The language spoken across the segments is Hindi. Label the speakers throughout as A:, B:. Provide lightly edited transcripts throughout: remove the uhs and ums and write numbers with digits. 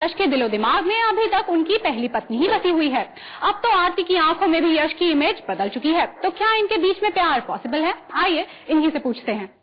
A: यश के दिलो दिमाग में अभी तक उनकी पहली पत्नी ही बसी हुई है। अब तो आरती की आंखों में भी यश की इमेज बदल चुकी है। तो क्या इनके बीच में प्यार पॉसिबल है? आइए इन्हीं से पूछते हैं।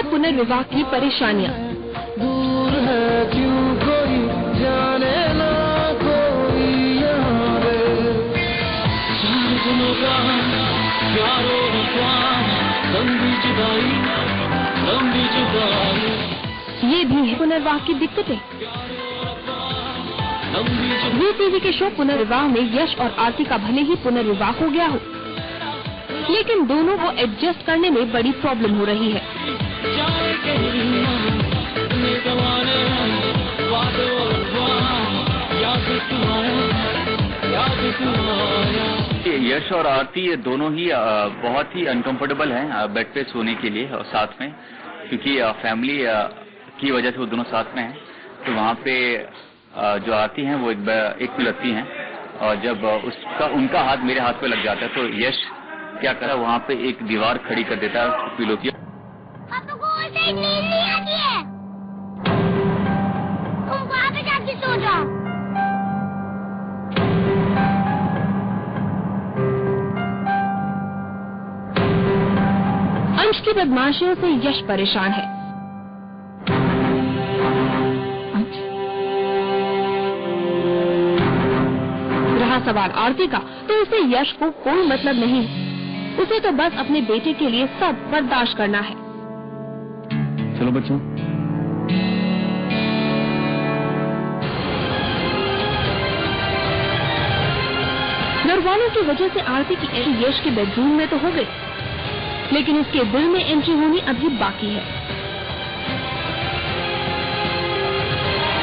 B: पुनर्विवाह की परेशानियां।
C: दूर है क्यों कोई जाने ना कोई यहाँ रे। प्यारो लंबी जुदाई
B: ये भी है पुनर्विवाह की दिक्कतें। ये टीवी के शो पुनर्विवाह में यश और आरती का भले ही पुनर्विवाह हो गया हो, लेकिन दोनों को एडजस्ट करने में बड़ी प्रॉब्लम हो रही है।
D: यश और आरती ये दोनों ही बहुत ही अनकंफर्टेबल हैं बेड पे सोने के लिए और साथ में, क्योंकि फैमिली की वजह से वो दोनों साथ में हैं। तो वहाँ पे जो आरती हैं वो एक में लगती हैं, और जब उनका हाथ मेरे हाथ पे लग जाता है तो यश क्या करा, वहाँ पे एक दीवार खड़ी कर देता है पिलो की।
E: नींद नहीं आती है, तुम वहाँ पे जाके सो जाओ।
B: अंश की बदमाशियों से यश परेशान है। रहा सवाल आरती का, तो उसे यश को कोई मतलब नहीं है। उसे तो बस अपने बेटे के लिए सब बर्दाश्त करना है।
D: चलो बच्चों।
B: घरवालों की वजह से आरती की एंट्री यश के बेडरूम में तो हो गई, लेकिन उसके दिल में एंट्री होनी अभी बाकी है।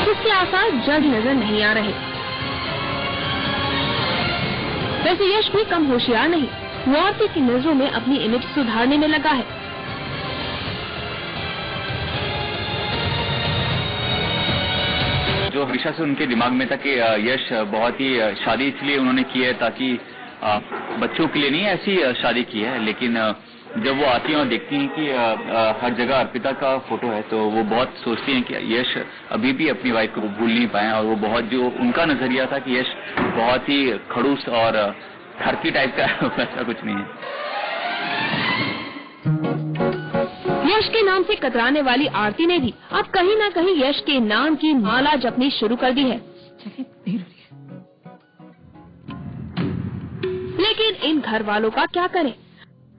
B: उसके आसार जल्द नजर नहीं आ रहे। वैसे यश भी कम होशियार नहीं, वो आरती की नजरों में अपनी इमेज सुधारने में लगा है।
D: जो हमेशा से उनके दिमाग में था कि यश बहुत ही शादी इसलिए उन्होंने की है ताकि बच्चों के लिए नहीं ऐसी शादी की है, लेकिन जब वो आती हैं और देखती हैं कि हर जगह अर्पिता का फोटो है, तो वो बहुत सोचती हैं कि यश अभी भी अपनी वाइफ को भूल नहीं पाए। और वो बहुत, जो उनका नजरिया था कि यश बहुत ही खड़ूस और ठरकी टाइप का वैसा कुछ नहीं है।
B: यश के नाम से कतराने वाली आरती ने भी अब कहीं न कहीं यश के नाम की माला जपनी शुरू कर दी है। लेकिन इन घर वालों का क्या करें?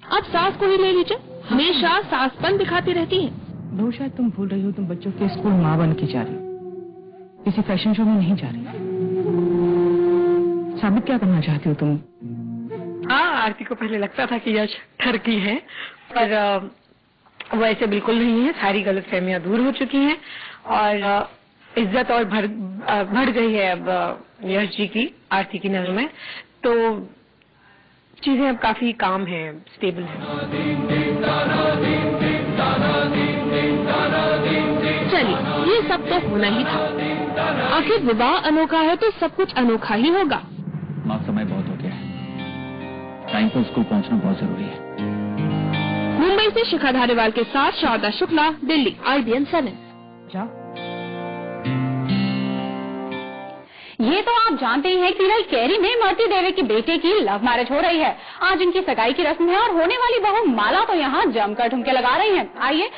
B: अब सास को ही ले लीजिए, हमेशा सासपन दिखाती रहती है।
F: बहू, शायद तुम भूल रही हो, तुम बच्चों के स्कूल माँ बन के जा रही, किसी फैशन शो में नहीं जा रही। साबित क्या करना चाहती हो तुम?
G: हाँ, आरती को पहले लगता था कि यश ठरकी है, पर वो ऐसे बिल्कुल नहीं है। सारी गलतफहमियां दूर हो चुकी हैं और इज्जत और बढ़ गई है अब यश जी की आरती की नजर में। तो चीजें अब काफी काम है, स्टेबल है।
B: चलिए, ये सब तो होना ही था। आखिर विवाह अनोखा है तो सब कुछ अनोखा ही होगा।
D: माँ, समय बहुत हो गया है, टाइम पर स्कूल पहुँचना बहुत जरूरी है।
B: मुंबई से शिखा धारीवाल के साथ शारदा शुक्ला, दिल्ली, IBN 7।
A: ये तो आप जानते ही हैं कि सीरियल कैरी में मरती देवी के बेटे की लव मैरिज हो रही है। आज इनकी सगाई की रस्म है और होने वाली बहू माला तो यहाँ जमकर ठुमके लगा रही हैं। आइए